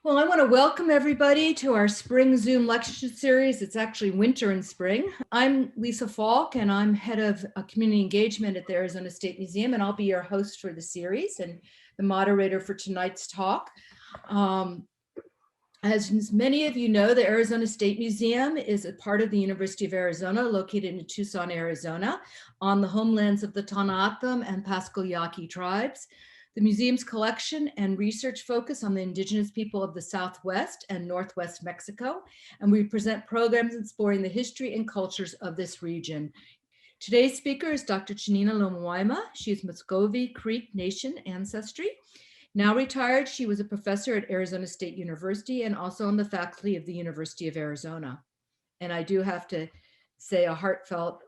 Well, I want to welcome everybody to our spring Zoom lecture series. It's actually winter and spring. I'm Lisa Falk, and I'm head of community engagement at the Arizona State Museum, and I'll be your host for the series and the moderator for tonight's talk. As many of you know, the Arizona State Museum is a part of the University of Arizona, located in Tucson, Arizona, on the homelands of the Tohono and Pascua Yaqui tribes. The museum's collection and research focus on the indigenous people of the Southwest and Northwest Mexico, and we present programs exploring the history and cultures of this region. Today's speaker is Dr. Tsianina Lomawaima. She is Muscogee Creek Nation ancestry. Now retired, she was a professor at Arizona State University and also on the faculty of the University of Arizona. And I do have to say a heartfelt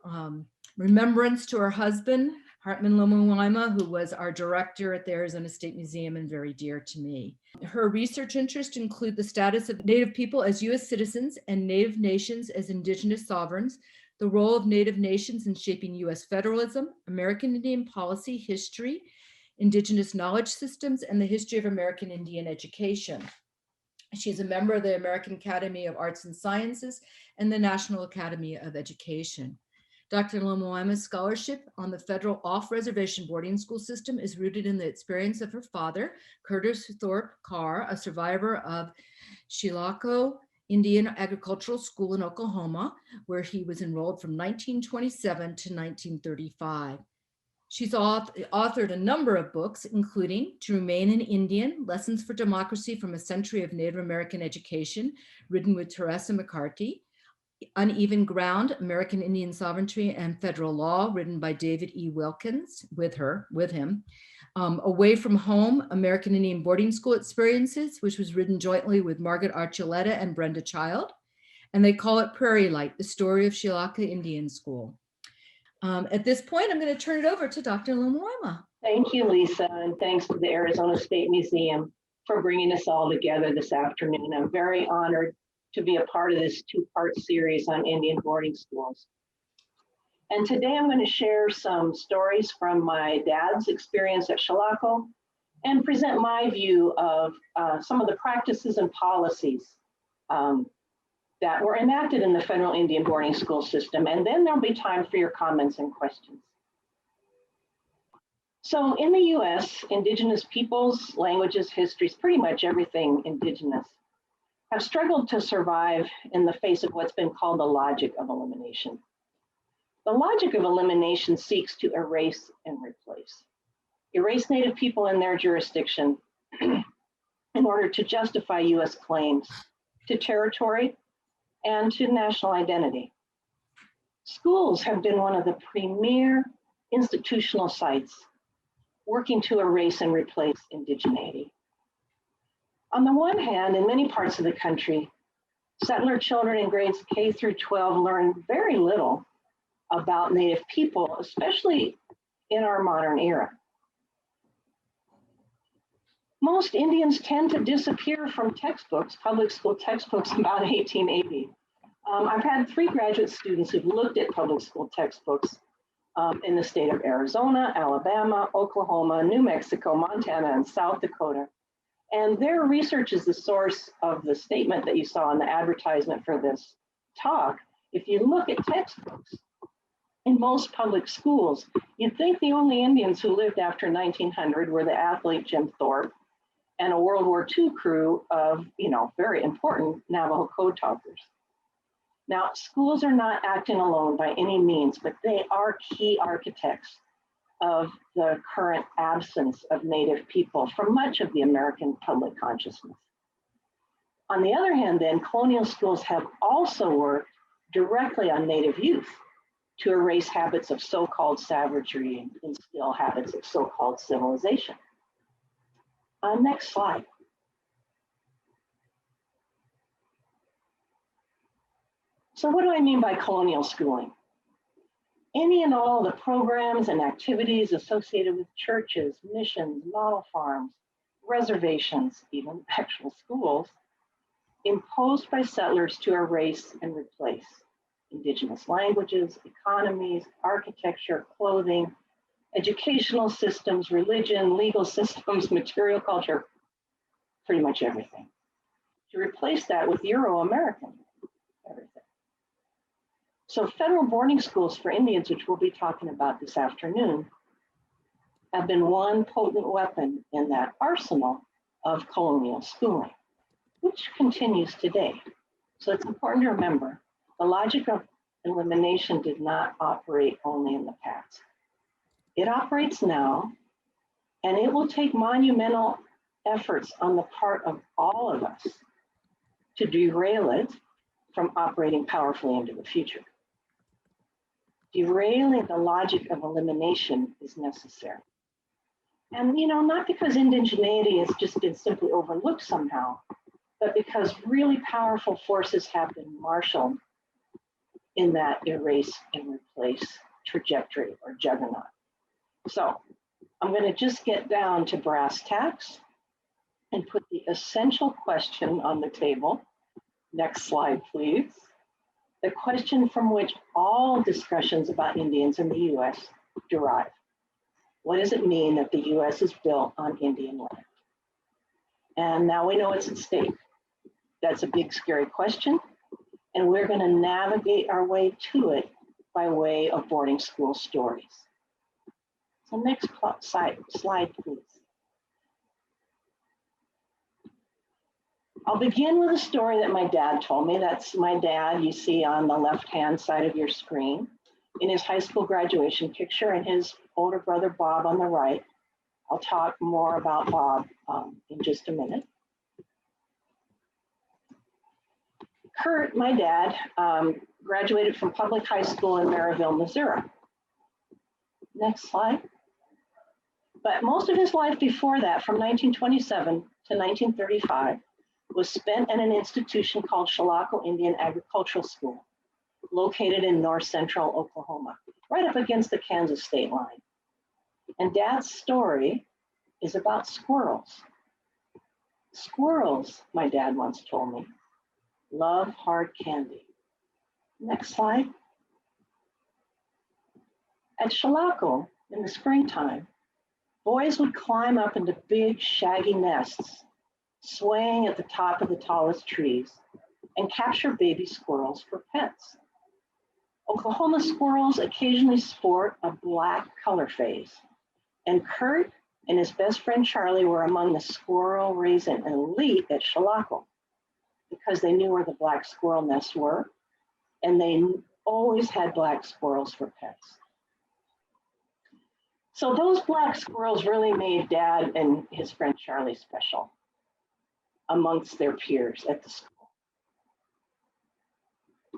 remembrance to her husband, Hartman Lomawaima, who was our director at the Arizona State Museum and very dear to me. Her research interests include the status of Native people as U.S. citizens and Native nations as indigenous sovereigns, the role of Native nations in shaping U.S. federalism, American Indian policy, history, indigenous knowledge systems, and the history of American Indian education. She's a member of the American Academy of Arts and Sciences and the National Academy of Education. Dr. Lomawaima's scholarship on the federal off-reservation boarding school system is rooted in the experience of her father, Curtis Thorpe Carr, a survivor of Chilocco Indian Agricultural School in Oklahoma, where he was enrolled from 1927 to 1935. She's authored a number of books, including To Remain an Indian, Lessons for Democracy from a Century of Native American Education, written with Teresa McCarthy, Uneven Ground, American Indian Sovereignty and Federal Law, written by David E. Wilkins, with him. Away from Home, American Indian Boarding School Experiences, which was written jointly with Margaret Archuleta and Brenda Child. And they call it Prairie Light, the story of Chilocco Indian School. At this point, I'm going to turn it over to Dr. Lomawaima. Thank you, Lisa, and thanks to the Arizona State Museum for bringing us all together this afternoon. I'm very honored to be a part of this two-part series on Indian boarding schools. And today I'm going to share some stories from my dad's experience at Chilocco and present my view of some of the practices and policies that were enacted in the federal Indian boarding school system. And then there'll be time for your comments and questions. So in the US, indigenous peoples, languages, histories, pretty much everything indigenous, have struggled to survive in the face of what's been called the logic of elimination. The logic of elimination seeks to erase and replace. Erase Native people in their jurisdiction in order to justify US claims to territory and to national identity. Schools have been one of the premier institutional sites working to erase and replace indigeneity. On the one hand, in many parts of the country, settler children in grades K through 12 learn very little about Native people, especially in our modern era. Most Indians tend to disappear from textbooks, public school textbooks, about 1880. I've had 3 graduate students who've looked at public school textbooks in the state of Arizona, Alabama, Oklahoma, New Mexico, Montana, and South Dakota. And their research is the source of the statement that you saw in the advertisement for this talk. If you look at textbooks in most public schools, you'd think the only Indians who lived after 1900 were the athlete Jim Thorpe and a World War II crew of, very important Navajo code talkers. Now, schools are not acting alone by any means, but they are key architects of the current absence of Native people from much of the American public consciousness. On the other hand, then, colonial schools have also worked directly on Native youth to erase habits of so-called savagery and instill habits of so-called civilization. Next slide. So what do I mean by colonial schooling? Any and all the programs and activities associated with churches, missions, model farms, reservations, even actual schools, imposed by settlers to erase and replace indigenous languages, economies, architecture, clothing, educational systems, religion, legal systems, material culture, pretty much everything. to replace that with Euro-American everything. So federal boarding schools for Indians, which we'll be talking about this afternoon, have been one potent weapon in that arsenal of colonial schooling, which continues today. So it's important to remember the logic of elimination did not operate only in the past. It operates now, and it will take monumental efforts on the part of all of us to derail it from operating powerfully into the future. Derailing the logic of elimination is necessary. And not because indigeneity has just been simply overlooked somehow, but because really powerful forces have been marshaled in that erase and replace trajectory or juggernaut. So I'm going to just get down to brass tacks and put the essential question on the table. Next slide, please. The question from which all discussions about Indians in the US derive. What does it mean that the US is built on Indian land? And now we know it's at stake. That's a big, scary question. And we're going to navigate our way to it by way of boarding school stories. So next slide, please. I'll begin with a story that my dad told me. That's my dad you see on the left-hand side of your screen in his high school graduation picture, and his older brother, Bob, on the right. I'll talk more about Bob in just a minute. Kurt, my dad, graduated from public high school in Maryville, Missouri. Next slide. But most of his life before that, from 1927 to 1935, was spent at an institution called Chilocco Indian Agricultural School, located in north central Oklahoma, right up against the Kansas state line. And Dad's story is about squirrels. Squirrels, my dad once told me, love hard candy. Next slide. At Chilocco, in the springtime, boys would climb up into big, shaggy nests, swaying at the top of the tallest trees, and capture baby squirrels for pets. Oklahoma squirrels occasionally sport a black color phase, and Kurt and his best friend Charlie were among the squirrel raising elite at Chilocco because they knew where the black squirrel nests were, and they always had black squirrels for pets. So those black squirrels really made Dad and his friend Charlie special amongst their peers at the school.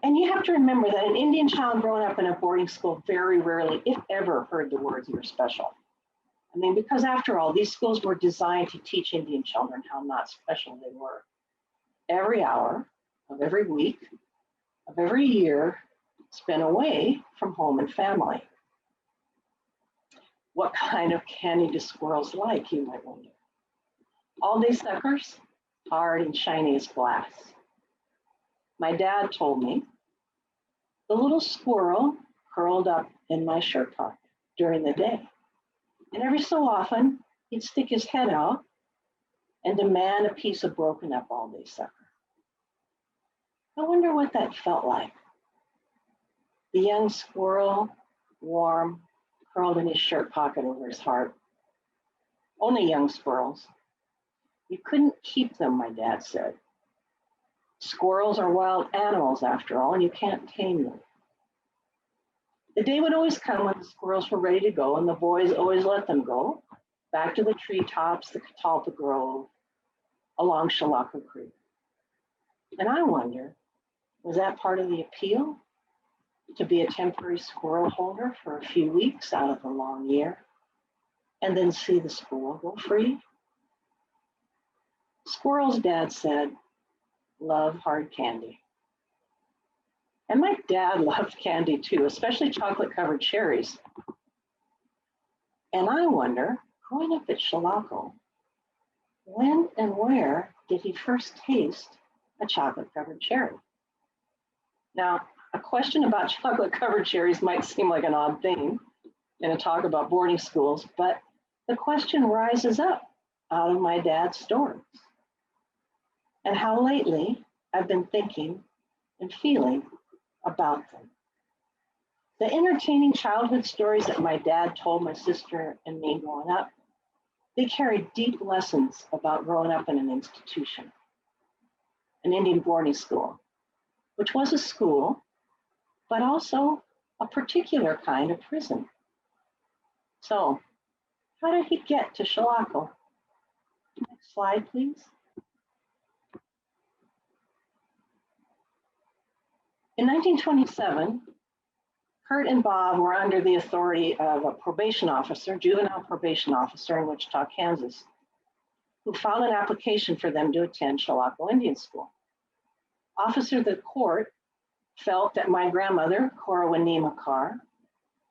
And you have to remember that an Indian child growing up in a boarding school very rarely, if ever, heard the words "you're special." I mean, because after all, these schools were designed to teach Indian children how not special they were. Every hour of every week of every year spent away from home and family. What kind of candy do squirrels like, you might wonder? All-day suckers, hard and shiny as glass. My dad told me the little squirrel curled up in my shirt pocket during the day. And every so often, he'd stick his head out and demand a piece of broken up all-day sucker. I wonder what that felt like. The young squirrel, warm, curled in his shirt pocket over his heart. Only young squirrels. You couldn't keep them, my dad said. Squirrels are wild animals after all, and you can't tame them. The day would always come when the squirrels were ready to go, and the boys always let them go, back to the treetops, the Catalpa Grove, along Chilocco Creek. And I wonder, was that part of the appeal? To be a temporary squirrel holder for a few weeks out of the long year, and then see the school go free? Squirrels, Dad said, love hard candy. And my dad loved candy too, especially chocolate-covered cherries. And I wonder, growing up at Chilocco, when and where did he first taste a chocolate-covered cherry? Now, a question about chocolate-covered cherries might seem like an odd thing in a talk about boarding schools, but the question rises up out of my dad's stories. and how lately I've been thinking and feeling about them. The entertaining childhood stories that my dad told my sister and me growing up, they carried deep lessons about growing up in an institution, an Indian boarding school, which was a school, but also a particular kind of prison. So, how did he get to Shalako? Next slide, please. In 1927, Kurt and Bob were under the authority of a probation officer, juvenile probation officer in Wichita, Kansas, who filed an application for them to attend Shalako Indian School. Officer of the court felt that my grandmother, Lomarama Carr,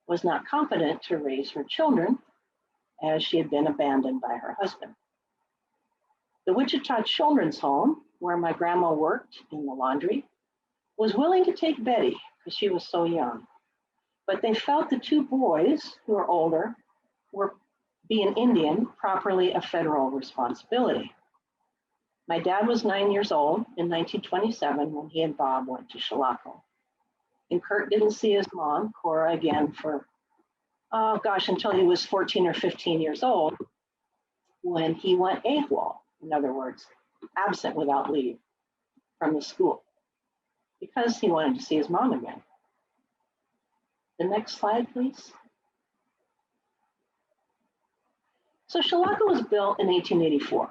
was not competent to raise her children as she had been abandoned by her husband. The Wichita Children's Home, where my grandma worked in the laundry, was willing to take Betty because she was so young. But they felt the two boys, who were older, were being Indian, properly a federal responsibility. My dad was 9 years old in 1927 when he and Bob went to Shalako. And Kurt didn't see his mom, Cora, again for, until he was 14 or 15 years old when he went AWOL, in other words, absent without leave from the school, because he wanted to see his mom again. The next slide, please. So Shalako was built in 1884,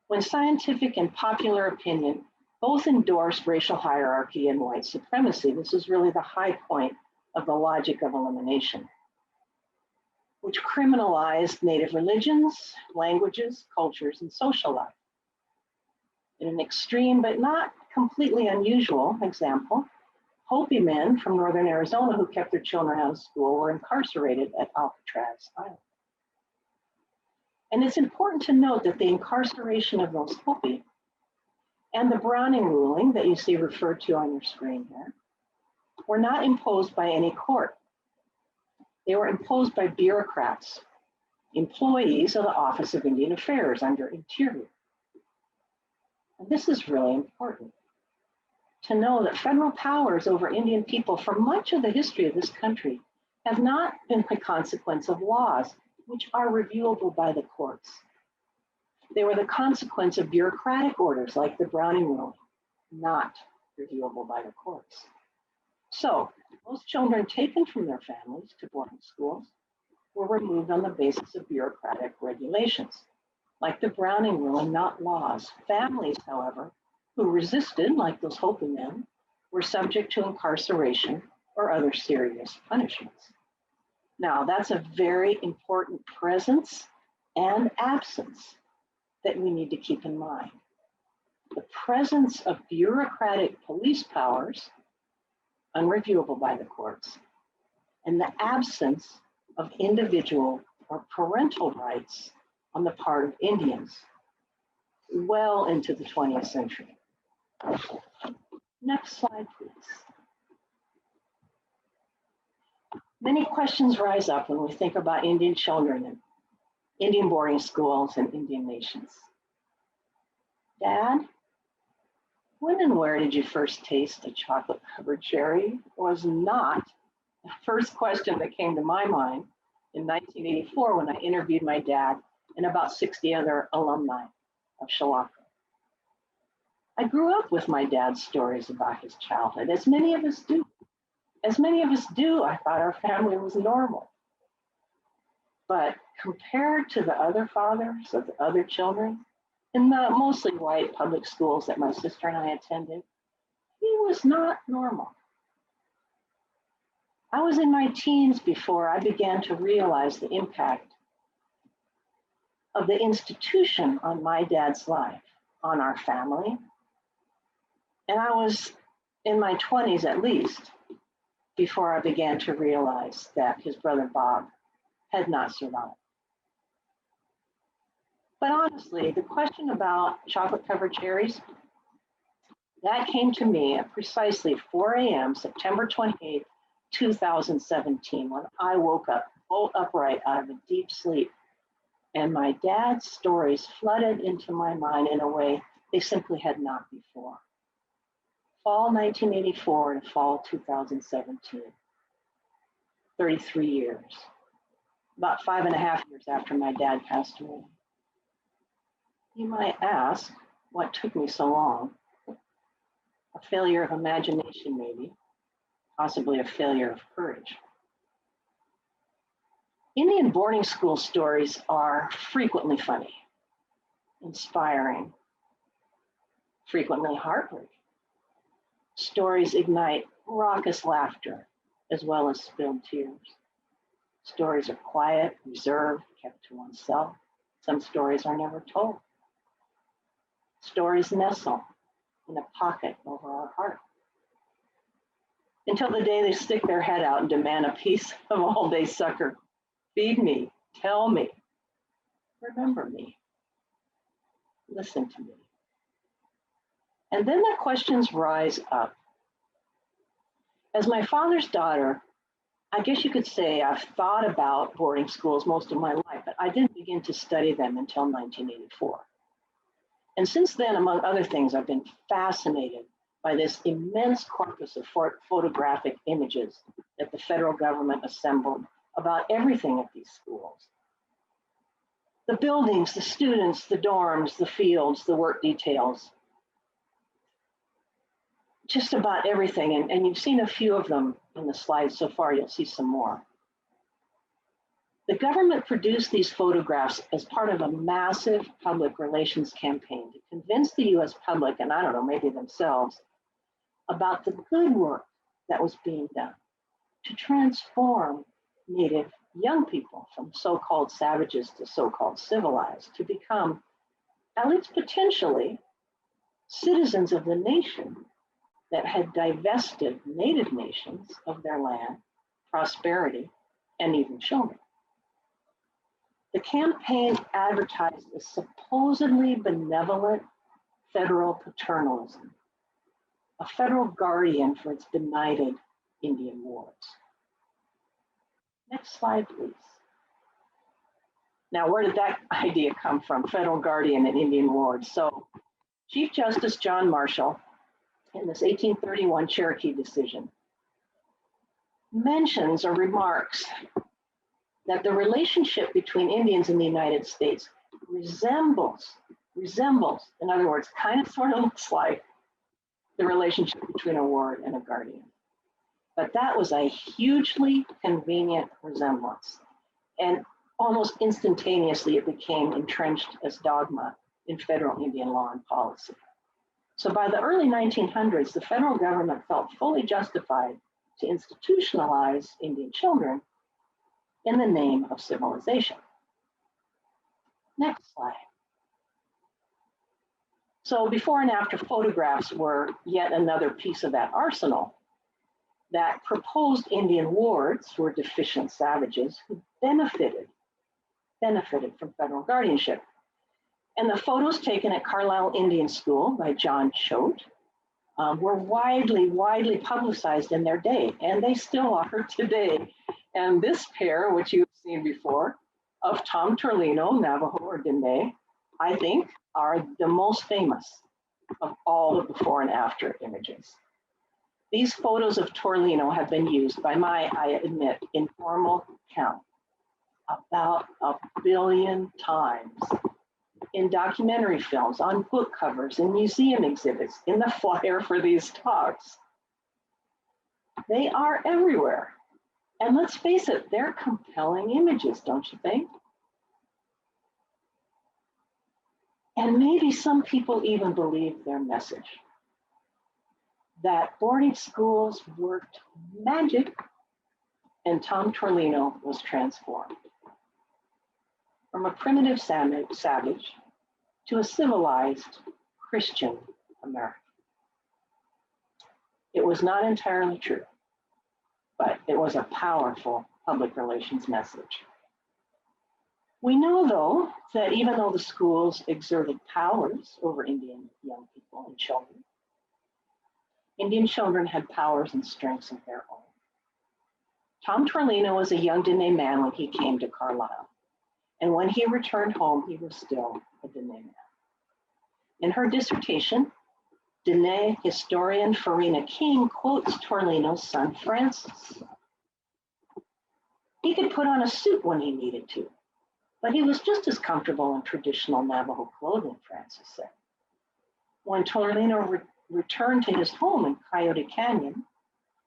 when scientific and popular opinion both endorsed racial hierarchy and white supremacy. This is really the high point of the logic of elimination, which criminalized native religions, languages, cultures, and social life. In an extreme but not completely unusual example, Hopi men from northern Arizona who kept their children out of school were incarcerated at Alcatraz Island. And it's important to note that the incarceration of those Hopi and the Browning ruling that you see referred to on your screen here were not imposed by any court. They were imposed by bureaucrats, employees of the Office of Indian Affairs under Interior. And this is really important to know that federal powers over Indian people for much of the history of this country have not been the consequence of laws, which are reviewable by the courts. They were the consequence of bureaucratic orders like the Browning ruling, not reviewable by the courts. So, most children taken from their families to boarding schools were removed on the basis of bureaucratic regulations, like the Browning ruling, not laws. Families, however, who resisted, like those Hopi men, were subject to incarceration or other serious punishments. Now, that's a very important presence and absence that we need to keep in mind. The presence of bureaucratic police powers, unreviewable by the courts, and the absence of individual or parental rights on the part of Indians well into the 20th century. Next slide, please. Many questions rise up when we think about Indian children and Indian boarding schools and Indian nations. Dad, when and where did you first taste a chocolate-covered cherry? Was not the first question that came to my mind in 1984 when I interviewed my dad and about 60 other alumni of Shalako. I grew up with my dad's stories about his childhood, as many of us do. As many of us do, I thought our family was normal. But compared to the other fathers of the other children in the mostly white public schools that my sister and I attended, he was not normal. I was in my teens before I began to realize the impact of the institution on my dad's life, on our family. And I was in my 20s at least before I began to realize that his brother Bob had not survived. But honestly, the question about chocolate-covered cherries, that came to me at precisely 4 a.m., September 28th, 2017, when I woke up bolt upright out of a deep sleep. And my dad's stories flooded into my mind in a way they simply had not before. Fall 1984 to fall 2017, 33 years, about 5.5 years after my dad passed away. You might ask, what took me so long? A failure of imagination, maybe, possibly a failure of courage. Indian boarding school stories are frequently funny, inspiring, frequently heartbreaking. Stories ignite raucous laughter as well as spilled tears. Stories are quiet, reserved, kept to oneself. Some stories are never told. Stories nestle in a pocket over our heart until the day they stick their head out and demand a piece of all-day sucker. Feed me, tell me, remember me, listen to me. And then the questions rise up. As my father's daughter, I guess you could say I've thought about boarding schools most of my life, but I didn't begin to study them until 1984. And since then, among other things, I've been fascinated by this immense corpus of photographic images that the federal government assembled about everything at these schools. The buildings, the students, the dorms, the fields, the work details, just about everything. And you've seen a few of them in the slides so far, you'll see some more. The government produced these photographs as part of a massive public relations campaign to convince the US public, and I don't know, maybe themselves, about the good work that was being done to transform Native young people from so-called savages to so-called civilized, to become, at least potentially, citizens of the nation that had divested Native nations of their land, prosperity, and even children. The campaign advertised a supposedly benevolent federal paternalism, a federal guardian for its benighted Indian wards. Next slide, please. Now, where did that idea come from? Federal guardian and Indian wards. So, Chief Justice John Marshall, in this 1831 Cherokee decision, mentions or remarks that the relationship between Indians in the United States resembles, in other words, kind of sort of looks like the relationship between a ward and a guardian. But that was a hugely convenient resemblance. And almost instantaneously, it became entrenched as dogma in federal Indian law and policy. So by the early 1900s, the federal government felt fully justified to institutionalize Indian children in the name of civilization. Next slide. So before and after photographs were yet another piece of that arsenal that proposed Indian wards who were deficient savages who benefited from federal guardianship. And the photos taken at Carlisle Indian School by John Choate were widely publicized in their day, and they still are today. And this pair, which you've seen before, of Tom Terlino, Navajo or Dene, I think are the most famous of all of the before and after images. These photos of Terlino have been used by my, I admit, informal count about 1 billion times in documentary films, on book covers, in museum exhibits, in the flyer for these talks. They are everywhere. And let's face it, they're compelling images, don't you think? And maybe some people even believe their message, that boarding schools worked magic and Tom Terlino was transformed from a primitive savage to a civilized Christian American. It was not entirely true, but it was a powerful public relations message. We know, though, that even though the schools exerted powers over Indian young people and children, Indian children had powers and strengths of their own. Tom Terlino was a young Dene man when he came to Carlisle. And when he returned home, he was still a Dene man. In her dissertation, Diné historian Farina King quotes Terlino's son Francis. He could put on a suit when he needed to, but he was just as comfortable in traditional Navajo clothing, Francis said. When Terlino returned to his home in Coyote Canyon,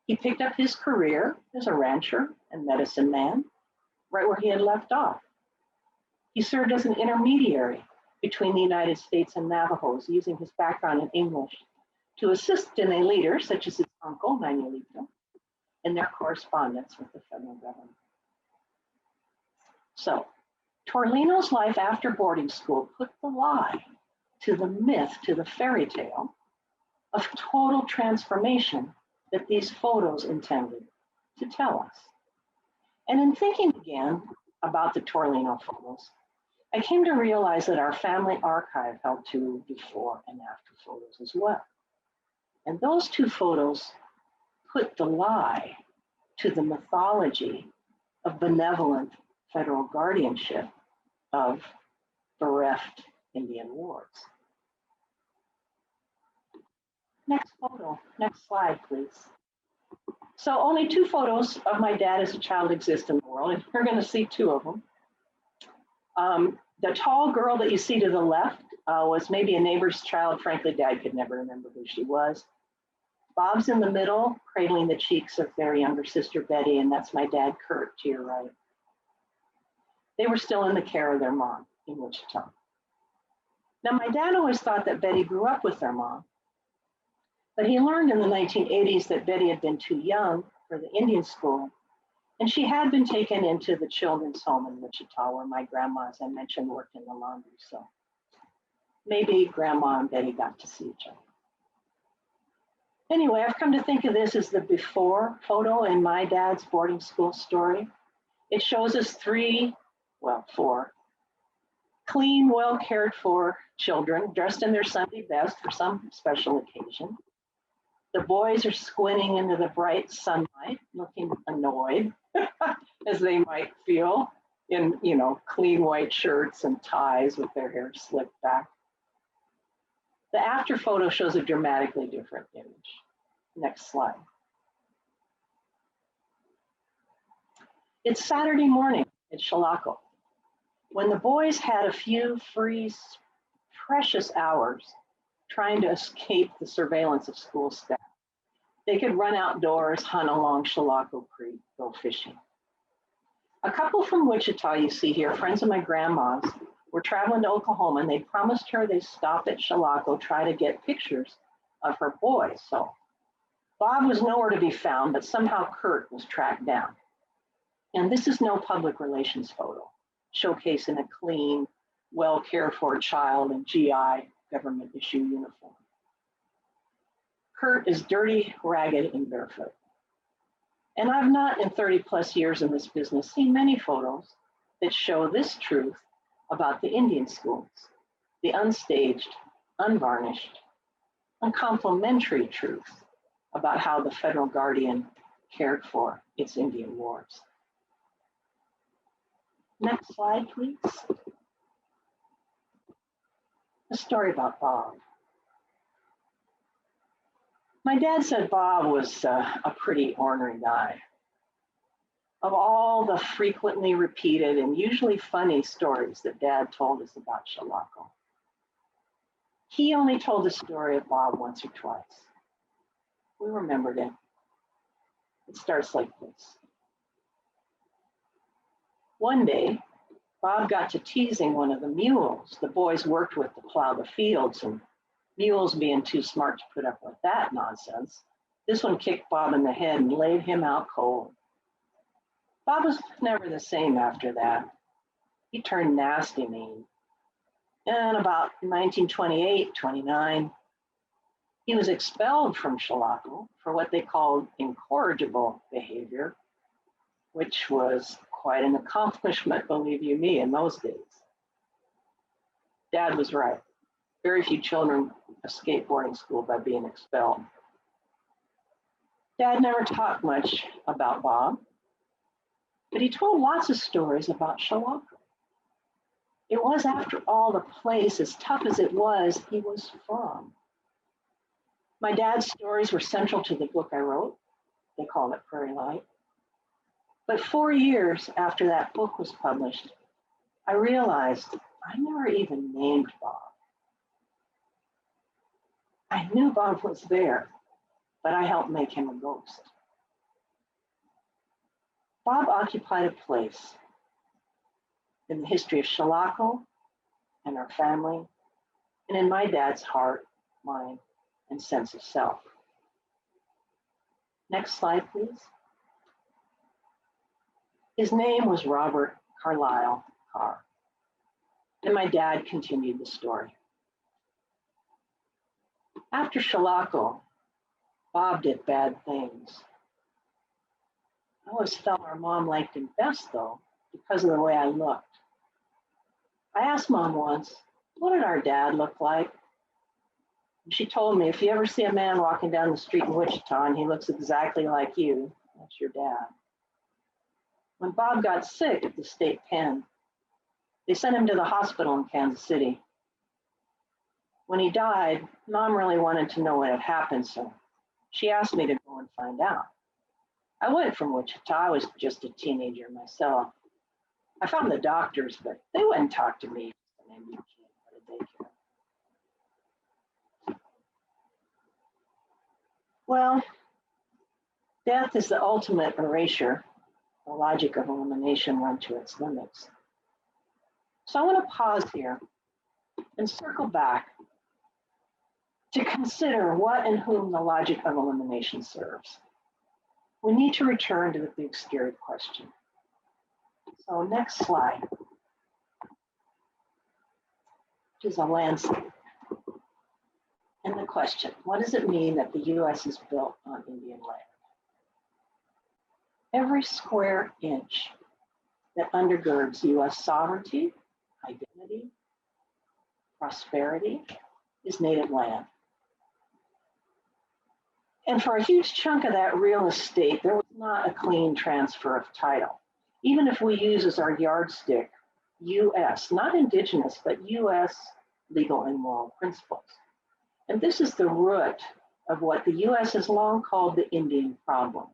he picked up his career as a rancher and medicine man, right where he had left off. He served as an intermediary between the United States and Navajos, using his background in English to assist Diné leaders, such as his uncle, Manuelito, in their correspondence with the federal government. So, Terlino's life after boarding school put the lie to the myth, to the fairy tale of total transformation that these photos intended to tell us. And in thinking again about the Terlino photos, I came to realize that our family archive held two before and after photos as well. And those two photos put the lie to the mythology of benevolent federal guardianship of bereft Indian wards. Next photo, next slide, please. So only two photos of my dad as a child exist in the world, and you're going to see two of them. The tall girl that you see to the left was maybe a neighbor's child. Frankly, Dad could never remember who she was. Bob's in the middle, cradling the cheeks of their younger sister, Betty, and that's my dad, Kurt, to your right. They were still in the care of their mom in Wichita. Now, my dad always thought that Betty grew up with their mom, but he learned in the 1980s that Betty had been too young for the Indian school, and she had been taken into the children's home in Wichita, where my grandma, as I mentioned, worked in the laundry. So maybe Grandma and Betty got to see each other. Anyway, I've come to think of this as the before photo in my dad's boarding school story. It shows us four clean, well cared for children dressed in their Sunday best for some special occasion. The boys are squinting into the bright sunlight, looking annoyed, as they might feel, in clean white shirts and ties with their hair slicked back. The after photo shows a dramatically different image. Next slide. It's Saturday morning at Chilocco, when the boys had a few free, precious hours trying to escape the surveillance of school staff. They could run outdoors, hunt along Chilocco Creek, go fishing. A couple from Wichita you see here, friends of my grandma's, were traveling to Oklahoma, and they promised her they'd stop at Chilocco, try to get pictures of her boys. So Bob was nowhere to be found, but somehow Kurt was tracked down. And this is no public relations photo, showcasing a clean, well cared for child in GI government issue uniform. Kurt is dirty, ragged, and barefoot. And I've not, in 30 plus years in this business, seen many photos that show this truth about the Indian schools, the unstaged, unvarnished, uncomplimentary truth about how the federal guardian cared for its Indian wards. Next slide, please. A story about Bob. My dad said Bob was a pretty ornery guy. Of all the frequently repeated and usually funny stories that Dad told us about Chilocco, he only told the story of Bob once or twice. We remembered it. It starts like this. One day, Bob got to teasing one of the mules the boys worked with to plow the fields, and mules being too smart to put up with that nonsense, this one kicked Bob in the head and laid him out cold. Bob was never the same after that. He turned nasty mean. And about 1928-29, he was expelled from Chilocco for what they called incorrigible behavior, which was quite an accomplishment, believe you me, in those days. Dad was right. Very few children escape boarding school by being expelled. Dad never talked much about Bob, but he told lots of stories about Chilocco. It was, after all, the place, as tough as it was, he was from. My dad's stories were central to the book I wrote. They called it Prairie Light. But 4 years after that book was published, I realized I never even named Bob. I knew Bob was there, but I helped make him a ghost. Bob occupied a place in the history of Chilocco and our family, and in my dad's heart, mind, and sense of self. Next slide, please. His name was Robert Carlisle Carr, and my dad continued the story. After Chilocco, Bob did bad things. I always felt our mom liked him best, though, because of the way I looked. I asked Mom once, what did our dad look like? And she told me, if you ever see a man walking down the street in Wichita and he looks exactly like you, that's your dad. When Bob got sick at the state pen, they sent him to the hospital in Kansas City. When he died, Mom really wanted to know what had happened, so she asked me to go and find out. I went from Wichita. I was just a teenager myself. I found the doctors, but they wouldn't talk to me. An Indian kid, what did they care? Well, death is the ultimate erasure, the logic of elimination run to its limits. So I want to pause here and circle back to consider what and whom the logic of elimination serves. We need to return to the big scary question. So next slide, which is a landscape. And the question, what does it mean that the US is built on Indian land? Every square inch that undergirds US sovereignty, identity, prosperity is native land. And for a huge chunk of that real estate, there was not a clean transfer of title. Even if we use as our yardstick US, not indigenous, but US legal and moral principles. And this is the root of what the US has long called the Indian problem.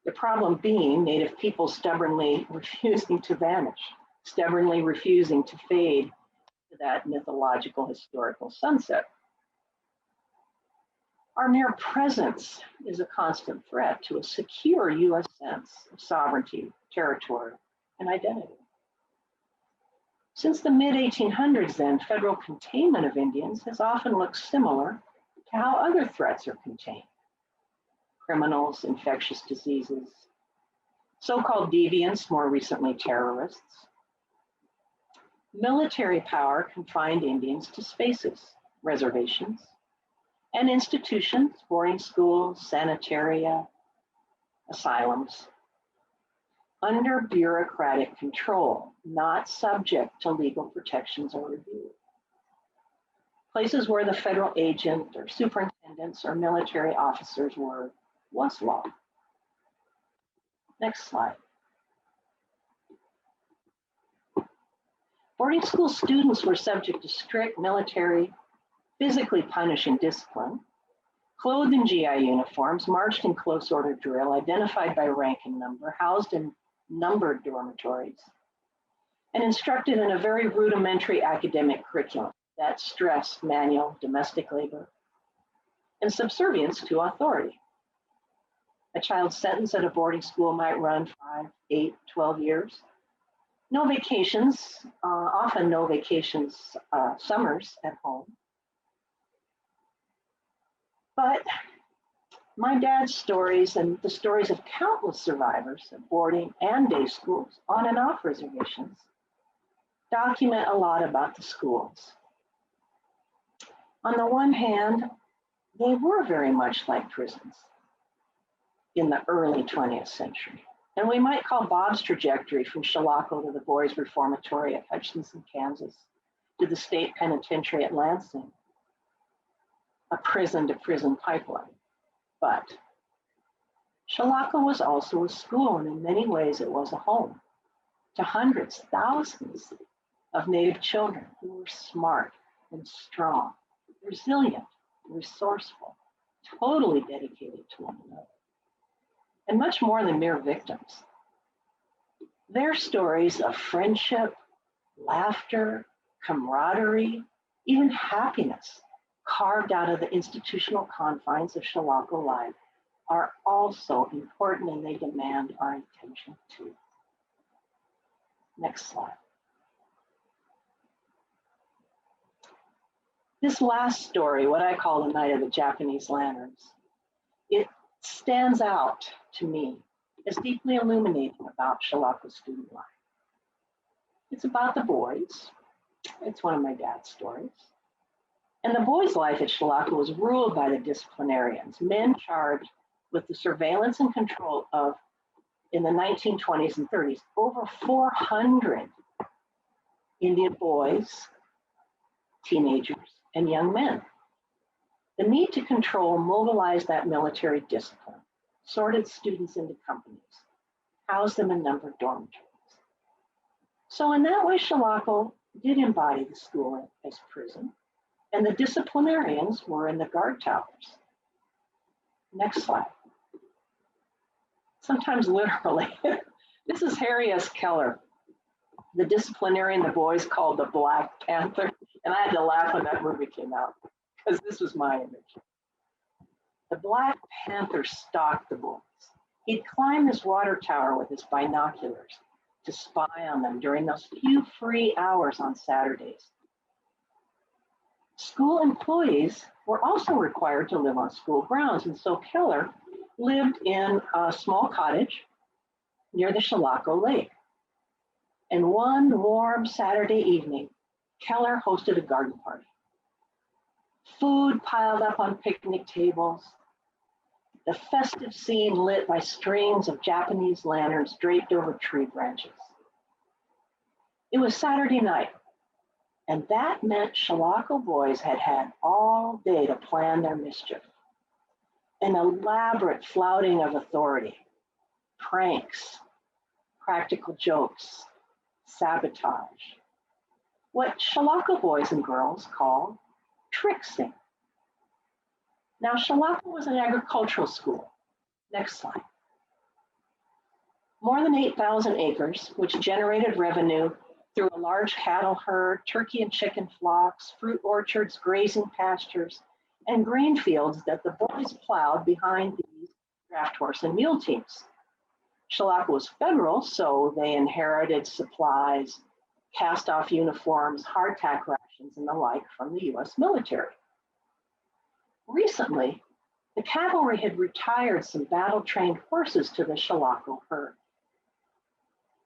The problem being Native people stubbornly refusing to vanish, stubbornly refusing to fade to that mythological historical sunset. Our mere presence is a constant threat to a secure US sense of sovereignty, territory, and identity. Since the mid-1800s then, federal containment of Indians has often looked similar to how other threats are contained. Criminals, infectious diseases, so-called deviants, more recently terrorists. Military power confined Indians to spaces, reservations, and institutions, boarding schools, sanitaria, asylums, under bureaucratic control, not subject to legal protections or review. Places where the federal agent or superintendents or military officers were was law. Next slide. Boarding school students were subject to strict military, physically punishing discipline, clothed in GI uniforms, marched in close order drill, identified by rank and number, housed in numbered dormitories, and instructed in a very rudimentary academic curriculum that stressed manual domestic labor and subservience to authority. A child's sentence at a boarding school might run 5, 8, 12 years. No vacations, often no vacations, summers at home. But my dad's stories and the stories of countless survivors of boarding and day schools on and off reservations document a lot about the schools. On the one hand, they were very much like prisons in the early 20th century. And we might call Bob's trajectory from Chilocco to the Boys Reformatory at Hutchinson, Kansas, to the state penitentiary at Lansing, a prison to prison pipeline. But Chilocco was also a school, and in many ways it was a home to hundreds, thousands of Native children who were smart and strong, resilient, resourceful, totally dedicated to one another, and much more than mere victims. Their stories of friendship, laughter, camaraderie, even happiness, carved out of the institutional confines of Shalako life, are also important, and they demand our attention too. Next slide. This last story, what I call the Night of the Japanese Lanterns, it stands out to me as deeply illuminating about Shalako student life. It's about the boys. It's one of my dad's stories. And the boys' life at Shalako was ruled by the disciplinarians, men charged with the surveillance and control of, in the 1920s and 30s, over 400 Indian boys, teenagers, and young men. The need to control mobilized that military discipline, sorted students into companies, housed them in numbered dormitories. So in that way, Shalako did embody the school as prison, and the disciplinarians were in the guard towers. Next slide. Sometimes literally. This is Harry S. Keller, the disciplinarian the boys called the Black Panther. And I had to laugh when that movie came out, because this was my image. The Black Panther stalked the boys. He'd climb this water tower with his binoculars to spy on them during those few free hours on Saturdays. School employees were also required to live on school grounds, and so Keller lived in a small cottage near the Shalako Lake. And one warm Saturday evening, Keller hosted a garden party. Food piled up on picnic tables, the festive scene lit by strings of Japanese lanterns draped over tree branches. It was Saturday night, and that meant Shalako boys had had all day to plan their mischief. An elaborate flouting of authority, pranks, practical jokes, sabotage. What Shalako boys and girls call tricksing. Now, Shalako was an agricultural school. Next slide. More than 8,000 acres, which generated revenue through a large cattle herd, turkey and chicken flocks, fruit orchards, grazing pastures, and grain fields that the boys plowed behind these draft horse and mule teams. Shalako was federal, so they inherited supplies, cast-off uniforms, hardtack rations, and the like from the US military. Recently, the cavalry had retired some battle-trained horses to the Shalako herd.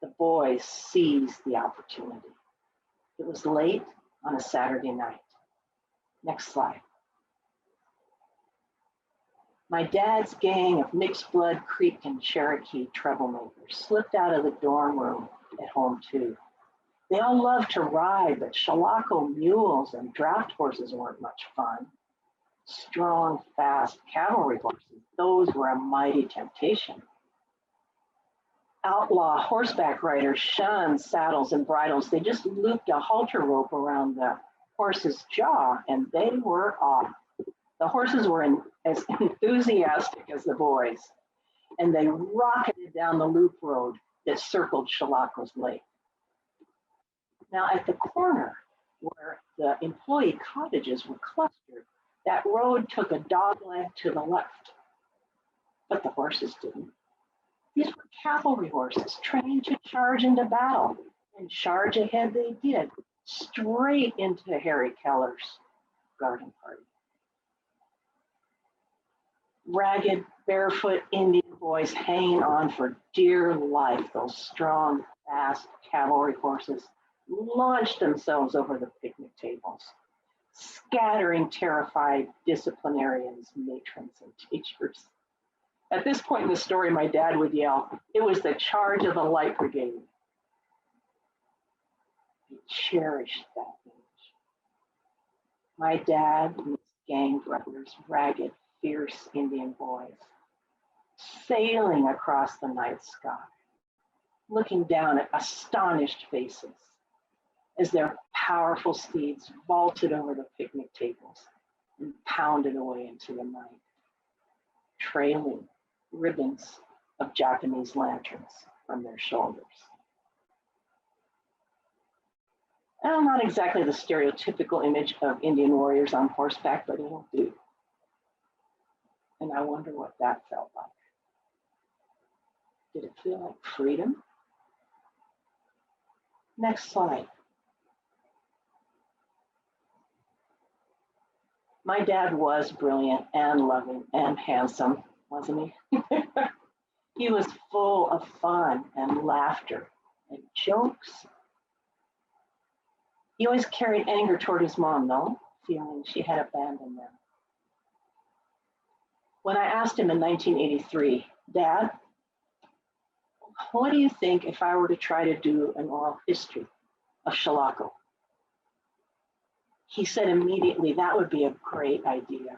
The boys seized the opportunity. It was late on a Saturday night. Next slide. My dad's gang of mixed-blood Creek and Cherokee troublemakers slipped out of the dorm room at home too. They all loved to ride, but Shalako mules and draft horses weren't much fun. Strong, fast cavalry horses, those were a mighty temptation. Outlaw horseback riders shunned saddles and bridles. They just looped a halter rope around the horse's jaw, and they were off. The horses were as enthusiastic as the boys, and they rocketed down the loop road that circled Shalako's lake. Now, at the corner where the employee cottages were clustered, that road took a dogleg to the left, but the horses didn't. These were cavalry horses trained to charge into battle, and charge ahead they did, straight into Harry Keller's garden party. Ragged, barefoot Indian boys hanging on for dear life, those strong, fast cavalry horses launched themselves over the picnic tables, scattering terrified disciplinarians, matrons, and teachers. At this point in the story, my dad would yell, "It was the charge of the Light Brigade." I cherished that image. My dad and his gang brothers, ragged, fierce Indian boys, sailing across the night sky, looking down at astonished faces, as their powerful steeds vaulted over the picnic tables and pounded away into the night, trailing ribbons of Japanese lanterns from their shoulders. Well, not exactly the stereotypical image of Indian warriors on horseback, but it'll do. And I wonder what that felt like. Did it feel like freedom? Next slide. My dad was brilliant and loving and handsome, wasn't he? He was full of fun and laughter and jokes. He always carried anger toward his mom, though, feeling she had abandoned them. When I asked him in 1983, Dad, what do you think if I were to try to do an oral history of Shalako? He said immediately, that would be a great idea.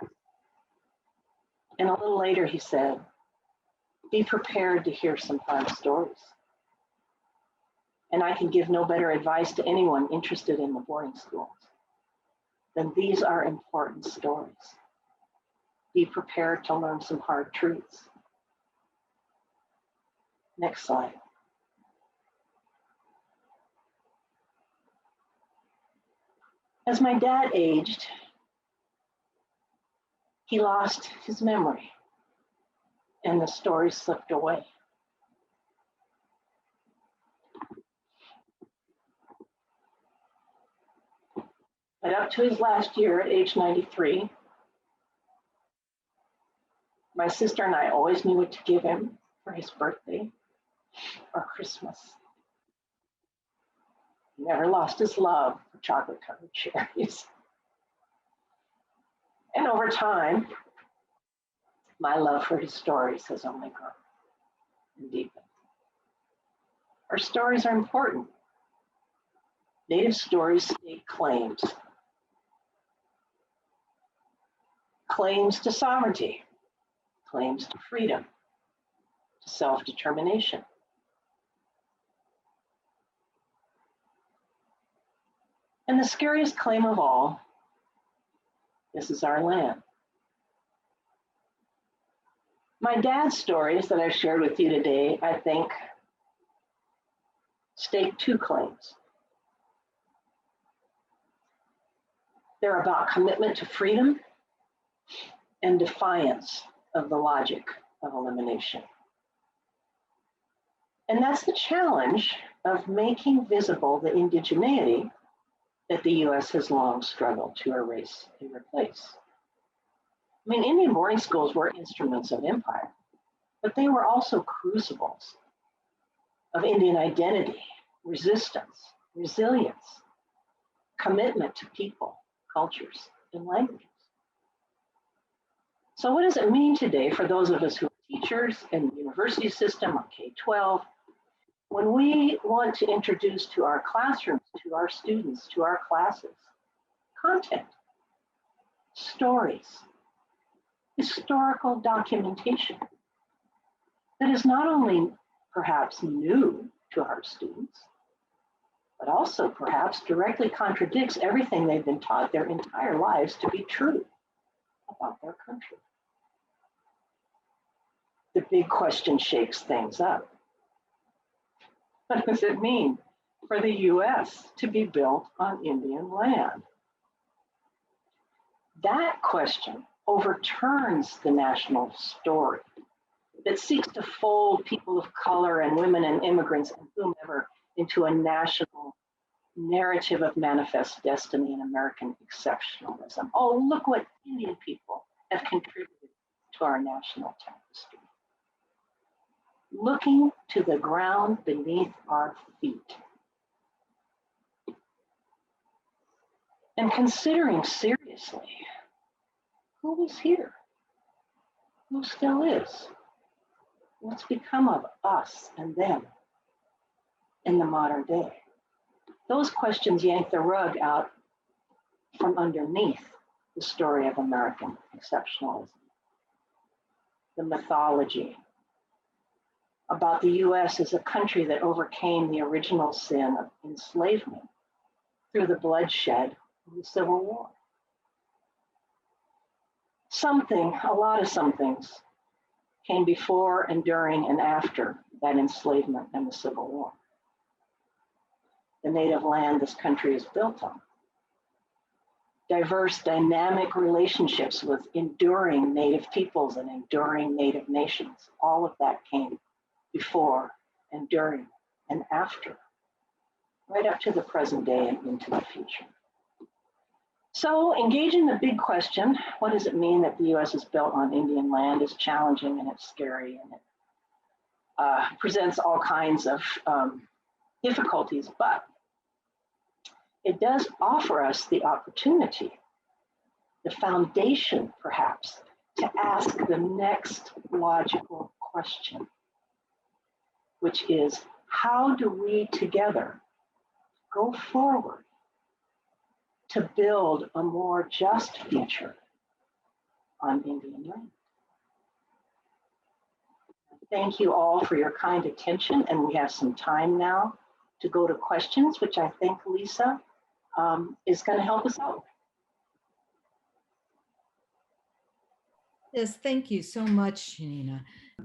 And a little later he said, be prepared to hear some hard stories. And I can give no better advice to anyone interested in the boarding schools than these are important stories. Be prepared to learn some hard truths. Next slide. As my dad aged, he lost his memory and the stories slipped away. But up to his last year at age 93, my sister and I always knew what to give him for his birthday or Christmas. He never lost his love for chocolate-covered cherries. And over time, my love for his stories has only grown and deepened. Our stories are important. Native stories state claims. Claims to sovereignty, claims to freedom, to self-determination. And the scariest claim of all, this is our land. My dad's stories that I've shared with you today, I think, state two claims. They're about commitment to freedom and defiance of the logic of elimination. And that's the challenge of making visible the indigeneity that the US has long struggled to erase and replace. I mean, Indian boarding schools were instruments of empire, but they were also crucibles of Indian identity, resistance, resilience, commitment to people, cultures, and languages. So what does it mean today for those of us who are teachers in the university system or K-12, when we want to introduce to our classrooms, to our students, to our classes, content, stories, historical documentation that is not only perhaps new to our students, but also perhaps directly contradicts everything they've been taught their entire lives to be true about their country. The big question shakes things up. What does it mean for the US to be built on Indian land? That question overturns the national story that seeks to fold people of color and women and immigrants and whomever into a national narrative of manifest destiny and American exceptionalism. Oh, look what Indian people have contributed to our national tapestry. Looking to the ground beneath our feet and considering seriously who was here, who still is, what's become of us and them in the modern day. Those questions yank the rug out from underneath the story of American exceptionalism, the mythology about the US as a country that overcame the original sin of enslavement through the bloodshed of the Civil War. A lot of somethings came before and during and after that enslavement and the Civil War. The native land this country is built on. Diverse, dynamic relationships with enduring native peoples and enduring native nations. All of that came before and during and after, right up to the present day and into the future. So engaging the big question, what does it mean that the US is built on Indian land, is challenging and it's scary and it presents all kinds of difficulties, but it does offer us the opportunity, the foundation perhaps, to ask the next logical question, which is, how do we together go forward to build a more just future on Indian land? Thank you all for your kind attention, and we have some time now to go to questions, which I think Lisa is going to help us out. Yes, thank you so much, Tsianina.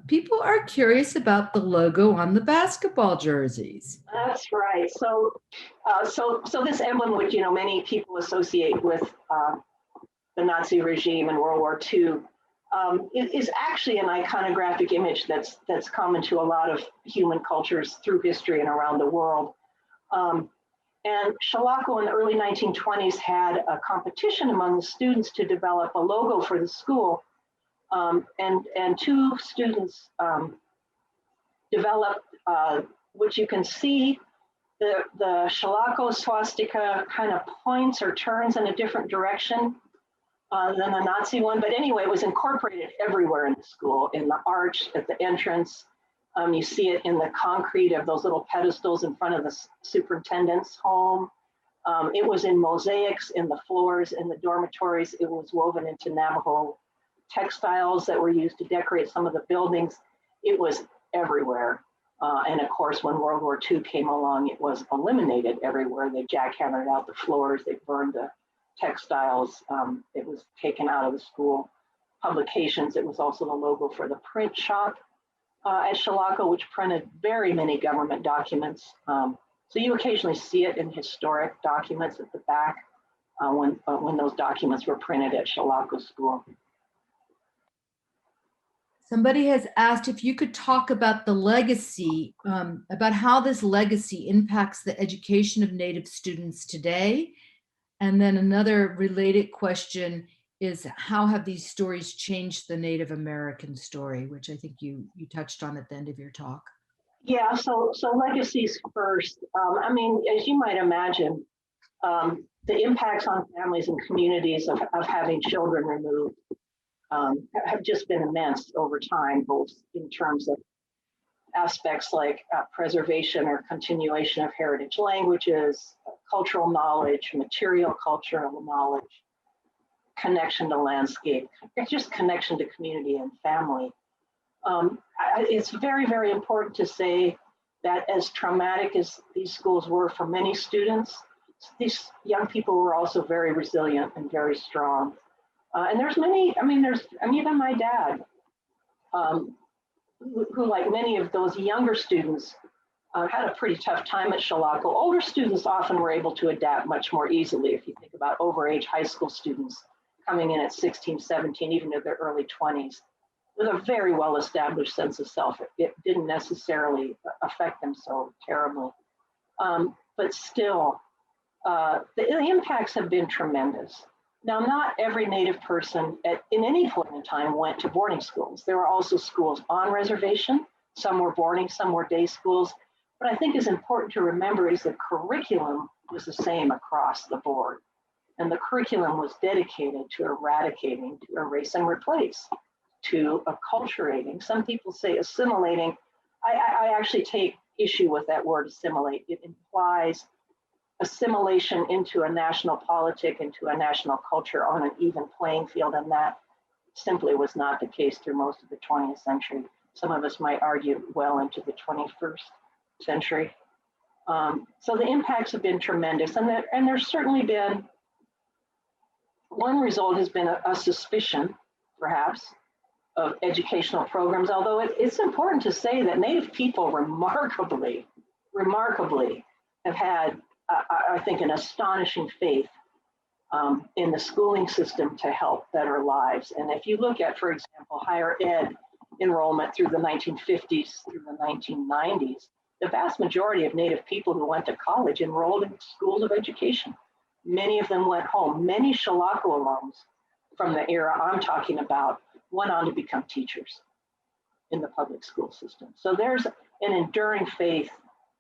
People are curious about the logo on the basketball jerseys. That's right. So this emblem, which many people associate with the Nazi regime in World War II, is actually an iconographic image that's common to a lot of human cultures through history and around the world. And Shalako in the early 1920s had a competition among the students to develop a logo for the school. And two students developed, which you can see, the Shalako swastika kind of points or turns in a different direction than the Nazi one. But anyway, it was incorporated everywhere in the school, in the arch, at the entrance. You see it in the concrete of those little pedestals in front of the superintendent's home. It was in mosaics in the floors, in the dormitories. It was woven into Navajo textiles that were used to decorate some of the buildings. It was everywhere. And of course, when World War II came along, it was eliminated everywhere. They jackhammered out the floors, they burned the textiles. It was taken out of the school publications. It was also the logo for the print shop at Shalako, which printed very many government documents. So you occasionally see it in historic documents at the back when those documents were printed at Shalako School. Somebody has asked if you could talk about the legacy, about how this legacy impacts the education of Native students today. And then another related question is, how have these stories changed the Native American story, which I think you touched on at the end of your talk. Yeah, so legacies first. I mean, as you might imagine, the impacts on families and communities of having children removed have just been immense over time, both in terms of aspects like preservation or continuation of heritage languages, cultural knowledge, material cultural knowledge, connection to landscape, just connection to community and family. It's very, very important to say that as traumatic as these schools were for many students, these young people were also very resilient and very strong. And there's many, even my dad, who like many of those younger students, had a pretty tough time at Shalako. Older students often were able to adapt much more easily. If you think about overage high school students coming in at 16, 17, even in their early 20s, with a very well-established sense of self. It didn't necessarily affect them so terribly. But still, the impacts have been tremendous. Now, not every Native person in any point in time went to boarding schools. There were also schools on reservation. Some were boarding, some were day schools. What I think is important to remember is the curriculum was the same across the board. And the curriculum was dedicated to eradicating, to erase and replace, to acculturating. Some people say assimilating. I actually take issue with that word assimilate. It implies assimilation into a national politic, into a national culture on an even playing field, and that simply was not the case through most of the 20th century. Some of us might argue well into the 21st century. So the impacts have been tremendous, and there's certainly been, one result has been a suspicion, perhaps, of educational programs, although it's important to say that Native people remarkably have had, I think, an astonishing faith in the schooling system to help better lives. And if you look at, for example, higher ed enrollment through the 1950s through the 1990s, the vast majority of Native people who went to college enrolled in schools of education. Many of them went home. Many Shelaku alums from the era I'm talking about went on to become teachers in the public school system. So there's an enduring faith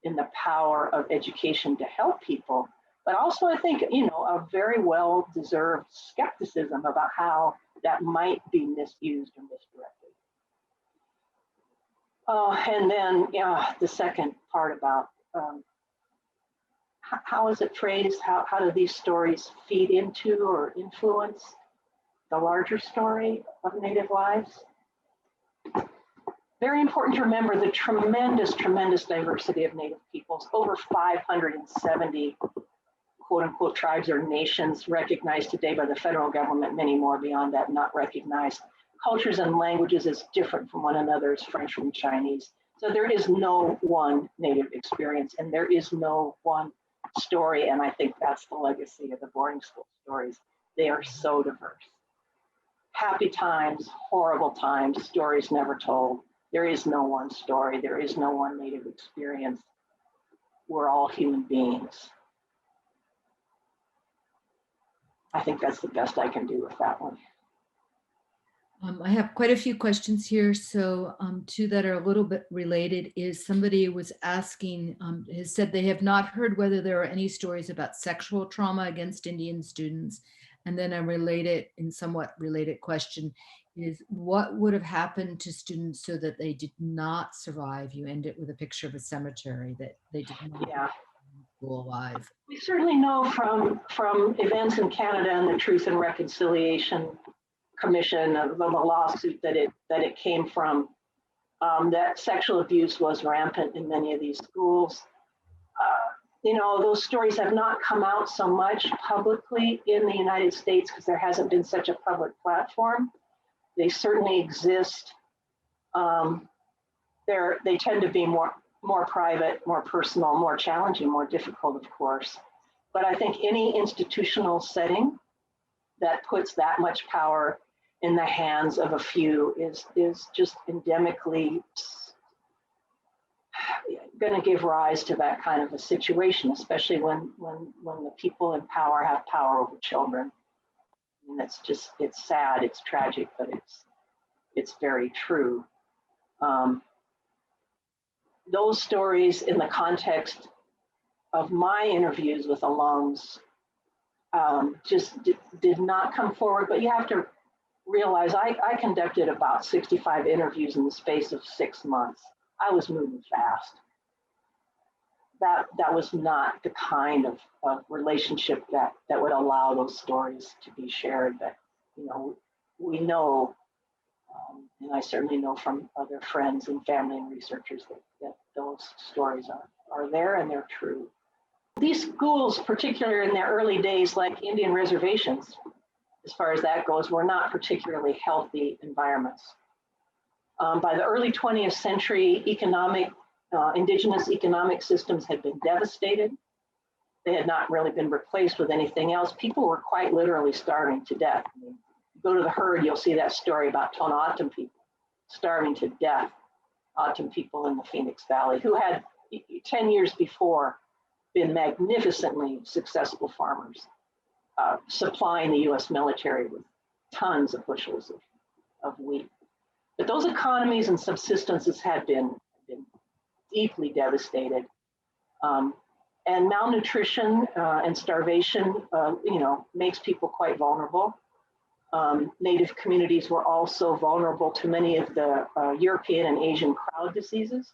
in the power of education to help people, but also I think, a very well-deserved skepticism about how that might be misused or misdirected. And then the second part about how is it phrased? How do these stories feed into or influence the larger story of Native lives? Very important to remember the tremendous diversity of Native peoples. Over 570 quote unquote tribes or nations recognized today by the federal government, many more beyond that not recognized. Cultures and languages is different from one another, as French from Chinese. So there is no one Native experience, and there is no one story, and I think that's the legacy of the boarding school stories. They are so diverse. Happy times, horrible times, stories never told. There is no one story. There is no one Native experience. We're all human beings. I think that's the best I can do with that one. I have quite a few questions here. So two that are a little bit related is somebody was asking, has said they have not heard whether there are any stories about sexual trauma against Indian students. And then a related and somewhat related question is what would have happened to students so that they did not survive? You end it with a picture of a cemetery that they did not go alive. We certainly know from events in Canada and the Truth and Reconciliation Commission of the lawsuit that it came from, that sexual abuse was rampant in many of these schools. Those stories have not come out so much publicly in the United States because there hasn't been such a public platform. They certainly exist. They tend to be more private, more personal, more challenging, more difficult, of course. But I think any institutional setting that puts that much power in the hands of a few is just endemically going to give rise to that kind of a situation, especially when the people in power have power over children. And it's sad, it's tragic, but it's very true. Those stories in the context of my interviews with alums just did not come forward, but you have to realize I conducted about 65 interviews in the space of 6 months. I was moving fast. That was not the kind of relationship that would allow those stories to be shared. But we know, and I certainly know from other friends and family and researchers that those stories are there and they're true. These schools, particularly in their early days, like Indian reservations, as far as that goes, were not particularly healthy environments. By the early 20th century, indigenous economic systems had been devastated. They had not really been replaced with anything else. People were quite literally starving to death. I mean, go to the herd, you'll see that story about Tohono O'odham people starving to death. O'odham people in the Phoenix Valley who had 10 years before been magnificently successful farmers, supplying the US military with tons of bushels of wheat. But those economies and subsistences had been deeply devastated. And malnutrition and starvation, makes people quite vulnerable. Native communities were also vulnerable to many of the European and Asian crowd diseases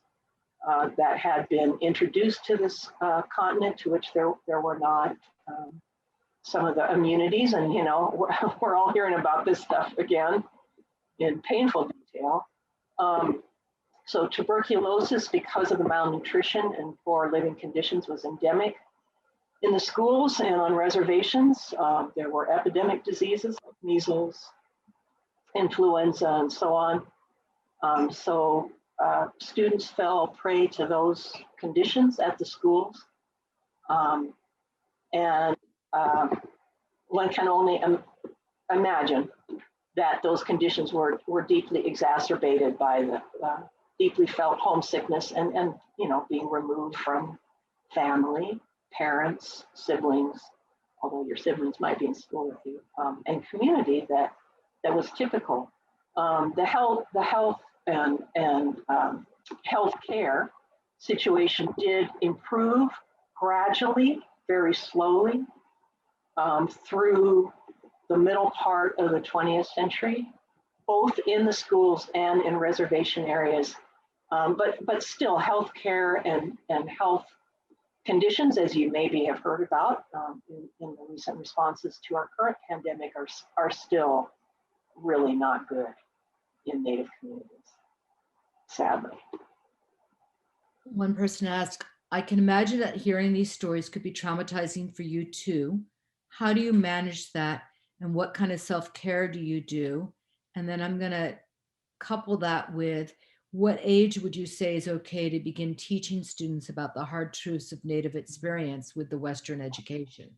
that had been introduced to this continent, to which there were not some of the immunities. And we're all hearing about this stuff again in painful detail. So tuberculosis, because of the malnutrition and poor living conditions, was endemic in the schools and on reservations. There were epidemic diseases like measles, influenza, and so on. So students fell prey to those conditions at the schools. And one can only imagine that those conditions were deeply exacerbated by the deeply felt homesickness and being removed from family, parents, siblings, although your siblings might be in school with you, and community that was typical. The health and healthcare situation did improve gradually, very slowly, through the middle part of the 20th century, both in the schools and in reservation areas. But still, healthcare and health conditions, as you maybe have heard about in the recent responses to our current pandemic, are still really not good in Native communities, sadly. One person asked, I can imagine that hearing these stories could be traumatizing for you too. How do you manage that? And what kind of self-care do you do? And then I'm going to couple that with, what age would you say is okay to begin teaching students about the hard truths of Native experience with the Western education?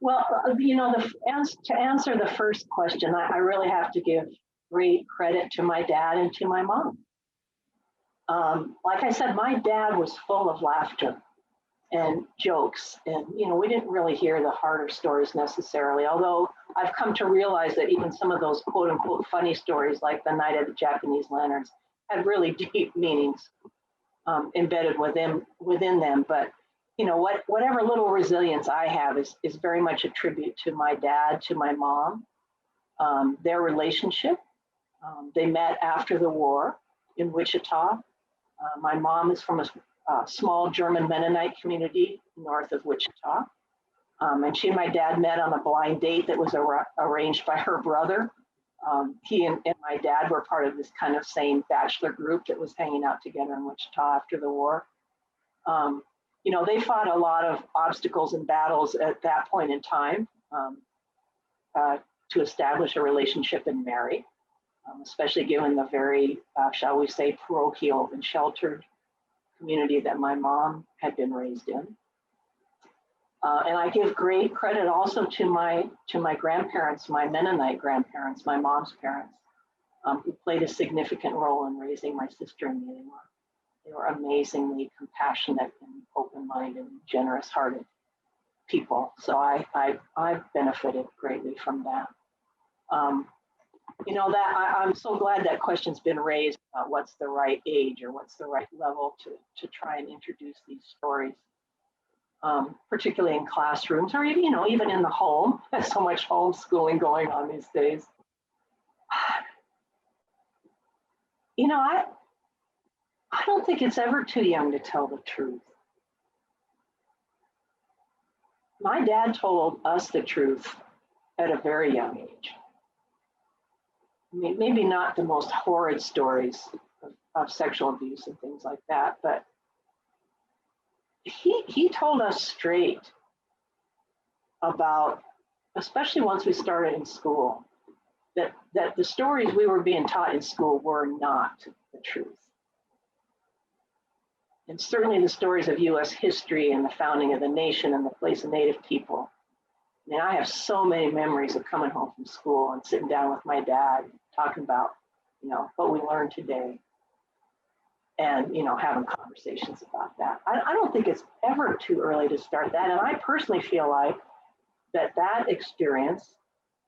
Well, to answer the first question, I really have to give great credit to my dad and to my mom. Like I said, my dad was full of laughter and jokes, and we didn't really hear the harder stories necessarily, although I've come to realize that even some of those quote unquote funny stories, like the Night of the Japanese Lanterns, had really deep meanings embedded within them. But whatever little resilience I have is very much a tribute to my dad, to my mom, their relationship. They met after the war in Wichita. My mom is from a small German Mennonite community north of Wichita. And she and my dad met on a blind date that was arranged by her brother. He and my dad were part of this kind of same bachelor group that was hanging out together in Wichita after the war. They fought a lot of obstacles and battles at that point in time to establish a relationship and marry, especially given the very, shall we say, parochial and sheltered community that my mom had been raised in. And I give great credit also to my grandparents, my Mennonite grandparents, my mom's parents, who played a significant role in raising my sister and me. They were amazingly compassionate and open-minded and generous-hearted people. So I've benefited greatly from that. I'm so glad that question's been raised about what's the right age or what's the right level to try and introduce these stories, particularly in classrooms or even in the home. There's so much homeschooling going on these days. I don't think it's ever too young to tell the truth. My dad told us the truth at a very young age. I mean, maybe not the most horrid stories of sexual abuse and things like that, but he told us straight about, especially once we started in school, that the stories we were being taught in school were not the truth. And certainly the stories of US history and the founding of the nation and the place of Native people. I mean, I have so many memories of coming home from school and sitting down with my dad, talking about, what we learned today and, having conversations about that. I don't think it's ever too early to start that. And I personally feel like that experience,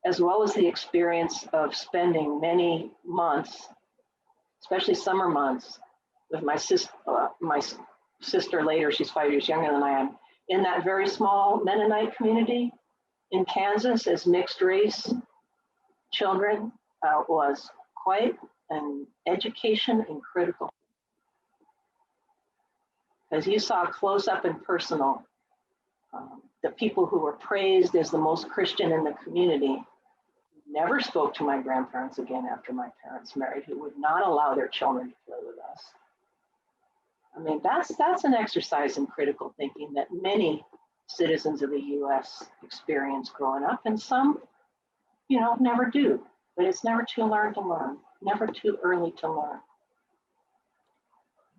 as well as the experience of spending many months, especially summer months, with my sister later, she's 5 years younger than I am, in that very small Mennonite community in Kansas as mixed race children was quite an education and critical. Because you saw close up and personal the people who were praised as the most Christian in the community never spoke to my grandparents again after my parents married, who would not allow their children to play with us. I mean, that's an exercise in critical thinking that many citizens of the US experience growing up, and some, never do. But it's never too learn to learn, never too early to learn.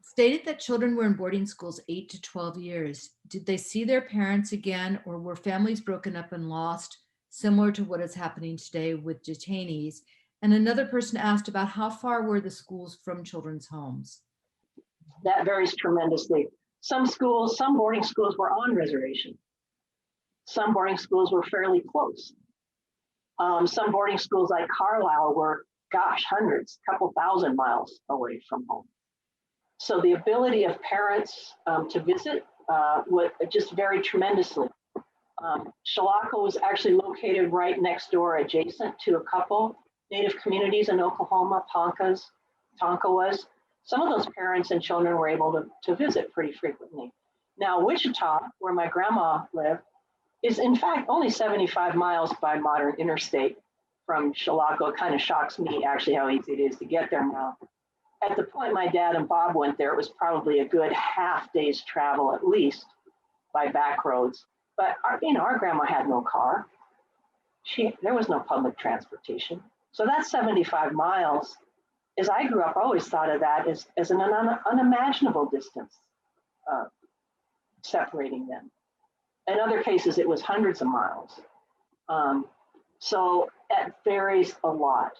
Stated that children were in boarding schools 8 to 12 years. Did they see their parents again, or were families broken up and lost, similar to what is happening today with detainees? And another person asked about how far were the schools from children's homes? That varies tremendously. Some boarding schools were on reservation. Some boarding schools were fairly close. Some boarding schools like Carlisle were, hundreds, couple thousand miles away from home. So the ability of parents to visit would just vary tremendously. Chilocco was actually located right next door, adjacent to a couple Native communities in Oklahoma, Tonka was. Some of those parents and children were able to visit pretty frequently. Now, Wichita, where my grandma lived, is in fact only 75 miles by modern interstate from Chilocco. It kind of shocks me actually how easy it is to get there now. At the point my dad and Bob went there, it was probably a good half day's travel at least by back roads. But our grandma had no car. There was no public transportation. So that's 75 miles. As I grew up, I always thought of that as an unimaginable distance separating them. In other cases, it was hundreds of miles. So it varies a lot.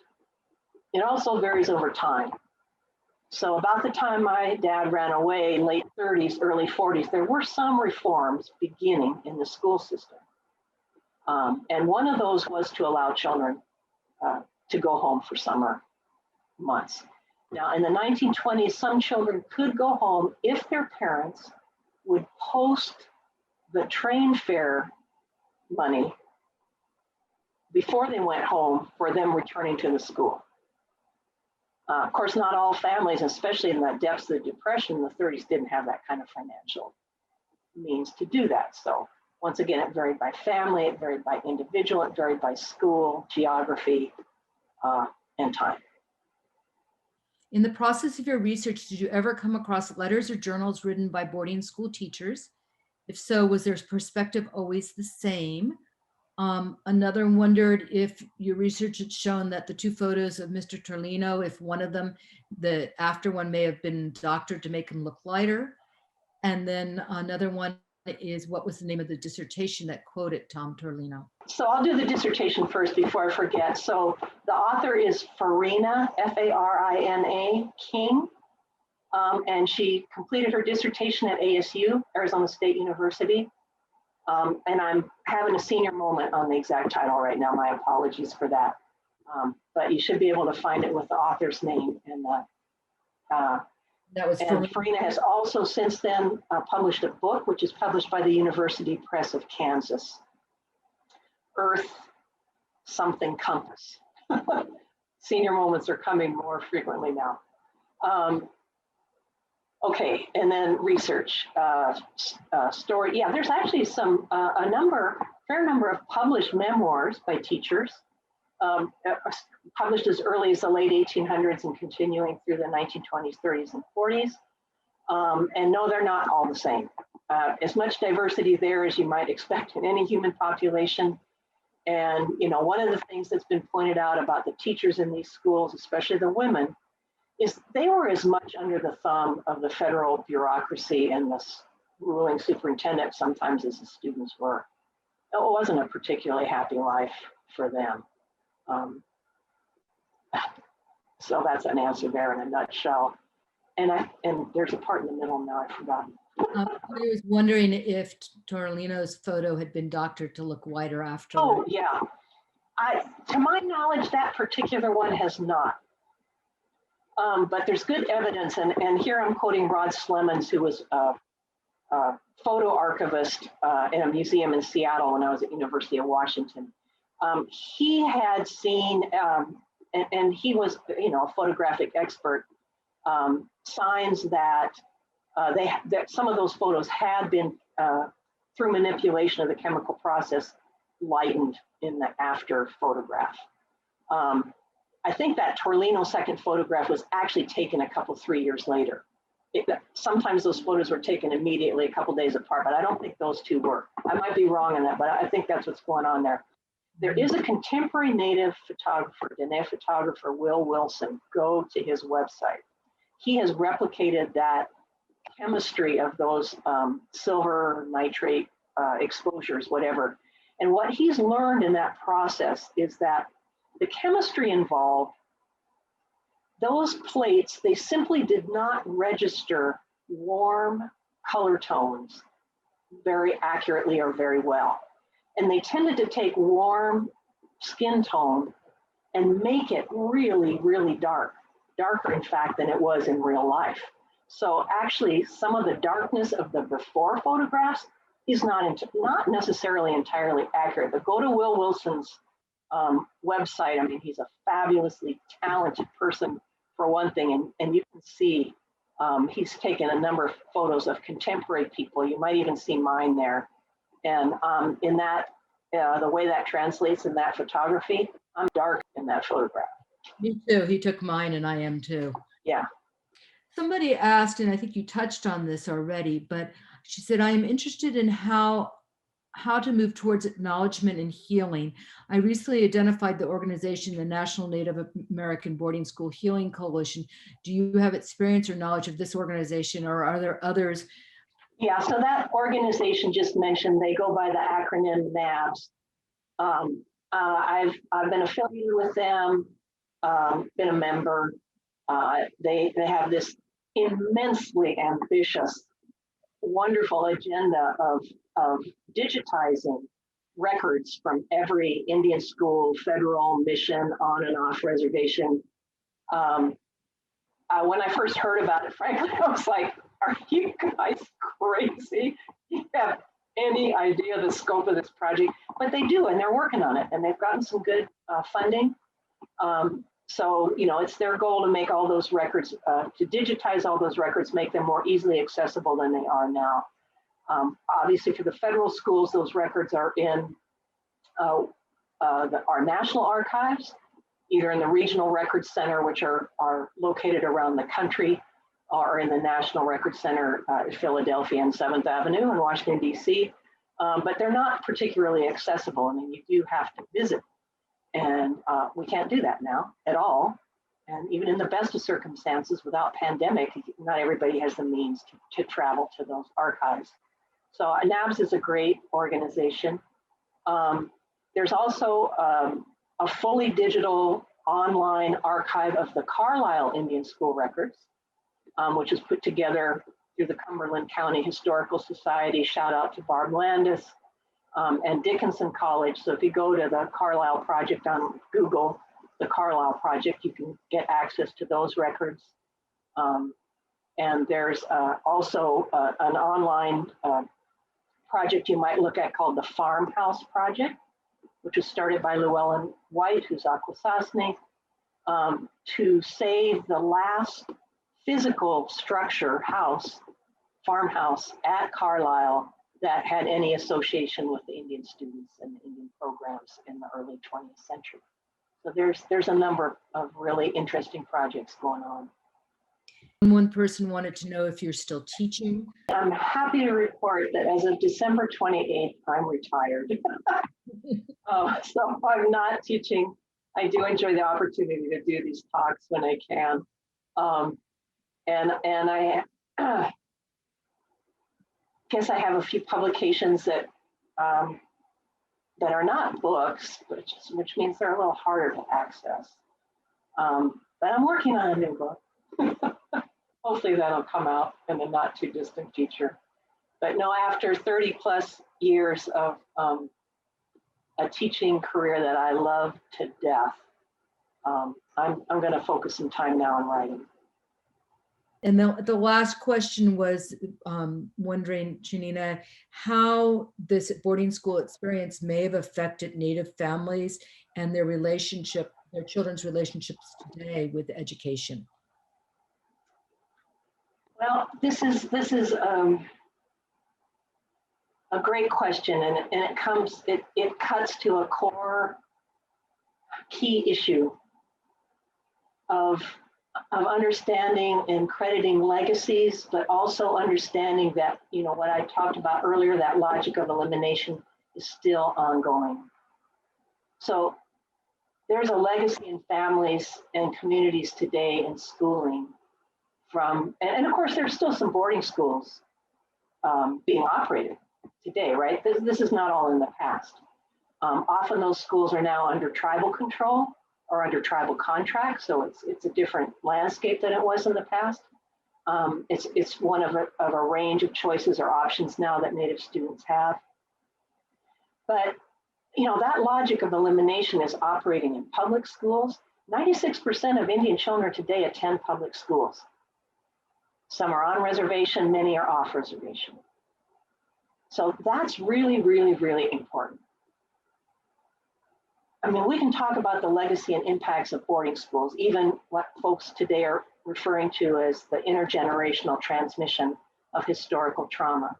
It also varies over time. So about the time my dad ran away, late 30s, early 40s, there were some reforms beginning in the school system. And one of those was to allow children to go home for summer months. Now, in the 1920s, some children could go home if their parents would post the train fare money before they went home for them returning to the school. Of course, not all families, especially in the depths of the Depression in the 30s, didn't have that kind of financial means to do that. So once again, it varied by family, it varied by individual, it varied by school, geography, and time. In the process of your research, did you ever come across letters or journals written by boarding school teachers? If so, was their perspective always the same? Another wondered if your research had shown that the two photos of Mr. Terlino, if one of them, the after one may have been doctored to make him look lighter. And then another one is, what was the name of the dissertation that quoted Tom Terlino? So I'll do the dissertation first before I forget. So the author is Farina, Farina King, and she completed her dissertation at ASU, Arizona State University. And I'm having a senior moment on the exact title right now. My apologies for that. But you should be able to find it with the author's name. And that was Farina has also since then published a book, which is published by the University Press of Kansas, Earth Something Compass. Senior moments are coming more frequently now. Okay, and then research, story. Yeah, there's actually fair number of published memoirs by teachers, published as early as the late 1800s and continuing through the 1920s, 30s, and 40s. And no, they're not all the same. As much diversity there as you might expect in any human population. And one of the things that's been pointed out about the teachers in these schools, especially the women, is they were as much under the thumb of the federal bureaucracy and the ruling superintendent sometimes as the students were. It wasn't a particularly happy life for them. So that's an answer there in a nutshell. And there's a part in the middle now, I've forgotten. I was wondering if Terlino's photo had been doctored to look whiter after. Oh, yeah. To my knowledge, that particular one has not. But there's good evidence, and here I'm quoting Rod Slemons, who was a photo archivist in a museum in Seattle when I was at University of Washington. He had seen, and he was, a photographic expert, signs that that some of those photos had been, through manipulation of the chemical process, lightened in the after photograph. I think that Terlino second photograph was actually taken a couple, 3 years later. Sometimes those photos were taken immediately, a couple days apart, but I don't think those two were. I might be wrong on that, but I think that's what's going on there. There is a contemporary native photographer, Dene photographer, Will Wilson. Go to his website. He has replicated that chemistry of those silver nitrate exposures, whatever. And what he's learned in that process is that the chemistry involved, those plates, they simply did not register warm color tones very accurately or very well. And they tended to take warm skin tone and make it really, really dark, darker in fact than it was in real life. So actually some of the darkness of the before photographs is not necessarily entirely accurate, but go to Will Wilson's website. I mean, he's a fabulously talented person for one thing, and you can see he's taken a number of photos of contemporary people. You might even see mine there. And in that, the way that translates in that photography, I'm dark in that photograph. Me too. He took mine and I am too. Yeah. Somebody asked, and I think you touched on this already, but she said, I am interested in how to move towards acknowledgement and healing. I recently identified the organization, the National Native American Boarding School Healing Coalition. Do you have experience or knowledge of this organization, or are there others? Yeah, so that organization just mentioned, they go by the acronym NABS. I've been affiliated with them, been a member. They have this immensely ambitious, wonderful agenda of digitizing records from every Indian school, federal, mission, on and off reservation. When I first heard about it, frankly, I was like, are you guys crazy? You have any idea the scope of this project? But they do, and they're working on it, and they've gotten some good funding. So, you know, it's their goal to make all those records, to digitize all those records, make them more easily accessible than they are now. Obviously, for the federal schools, those records are in our national archives, either in the regional records center, which are located around the country, or in the National Records Center in Philadelphia and 7th Avenue in Washington, D.C. But they're not particularly accessible. I mean, you do have to visit. And we can't do that now at all. And even in the best of circumstances, without pandemic, not everybody has the means to travel to those archives. So NABS is a great organization. There's also a fully digital online archive of the Carlisle Indian School records, which is put together through the Cumberland County Historical Society. Shout out to Barb Landis. And Dickinson College. So if you go to the Carlisle Project on Google, the Carlisle Project, you can get access to those records. And there's also an online project you might look at called the Farmhouse Project, which was started by Llewellyn White, who's Akwesasne, to save the last physical structure, farmhouse at Carlisle that had any association with the Indian students and the Indian programs in the early 20th century. So there's a number of really interesting projects going on. One person wanted to know if you're still teaching. I'm happy to report that as of December 28th, I'm retired. So I'm not teaching. I do enjoy the opportunity to do these talks when I can. And I guess I have a few publications that are not books, which means they're a little harder to access. But I'm working on a new book. Hopefully that'll come out in the not too distant future. But no, after 30 plus years of a teaching career that I love to death, I'm going to focus some time now on writing. And the last question was wondering, Tsianina, how this boarding school experience may have affected Native families and their children's relationships today with education. Well, this is a great question, and it cuts to a core key issue of understanding and crediting legacies, but also understanding that, you know, what I talked about earlier, that logic of elimination is still ongoing. So there's a legacy in families and communities today in schooling from, and of course, there's still some boarding schools being operated today, right? This is not all in the past. Often those schools are now under tribal control or under tribal contract, so it's a different landscape than it was in the past. It's one of a range of choices or options now that Native students have. But you know, that logic of elimination is operating in public schools. 96% of Indian children today attend public schools. Some are on reservation, many are off reservation. So that's really, really, really important. I mean, we can talk about the legacy and impacts of boarding schools, even what folks today are referring to as the intergenerational transmission of historical trauma,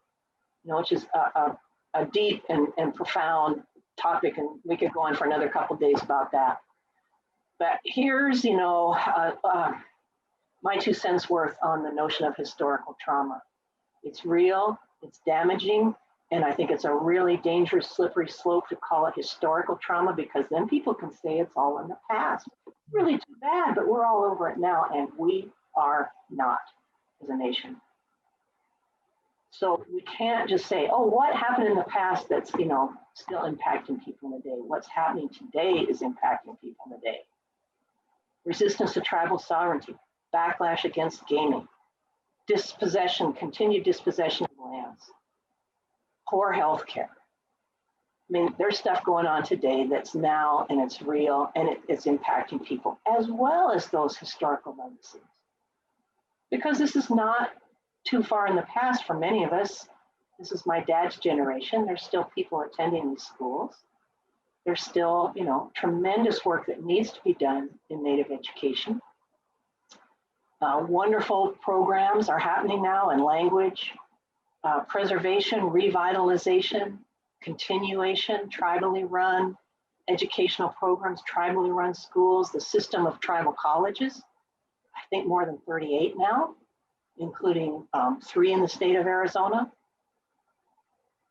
you know, which is a deep and profound topic, and we could go on for another couple of days about that. But here's, you know, my 2 cents worth on the notion of historical trauma. It's real, it's damaging, and I think it's a really dangerous, slippery slope to call it historical trauma, because then people can say it's all in the past. It's really too bad, but we're all over it now, and we are not as a nation. So we can't just say, oh, what happened in the past that's, you know, still impacting people in the day. What's happening today is impacting people in the day. Resistance to tribal sovereignty, backlash against gaming, dispossession, continued dispossession of lands, poor health care. I mean, there's stuff going on today that's now, and it's real, and it's impacting people, as well as those historical legacies. Because this is not too far in the past for many of us. This is my dad's generation. There's still people attending these schools. There's still, you know, tremendous work that needs to be done in Native education. Wonderful programs are happening now in language, preservation, revitalization, continuation, tribally run educational programs, tribally run schools, the system of tribal colleges, I think more than 38 now, including 3 in the state of Arizona.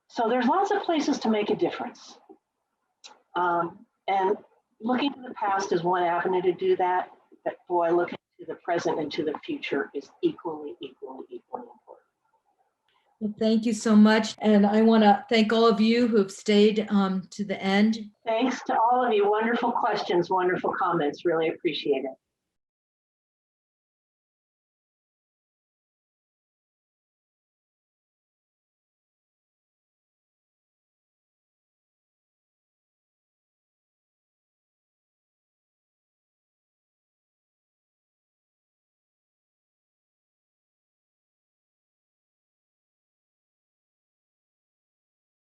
So there's lots of places to make a difference. And looking to the past is one avenue to do that, but boy, looking to the present and to the future is equally important. Well, thank you so much. And I want to thank all of you who have stayed to the end. Thanks to all of you. Wonderful questions, wonderful comments. Really appreciate it.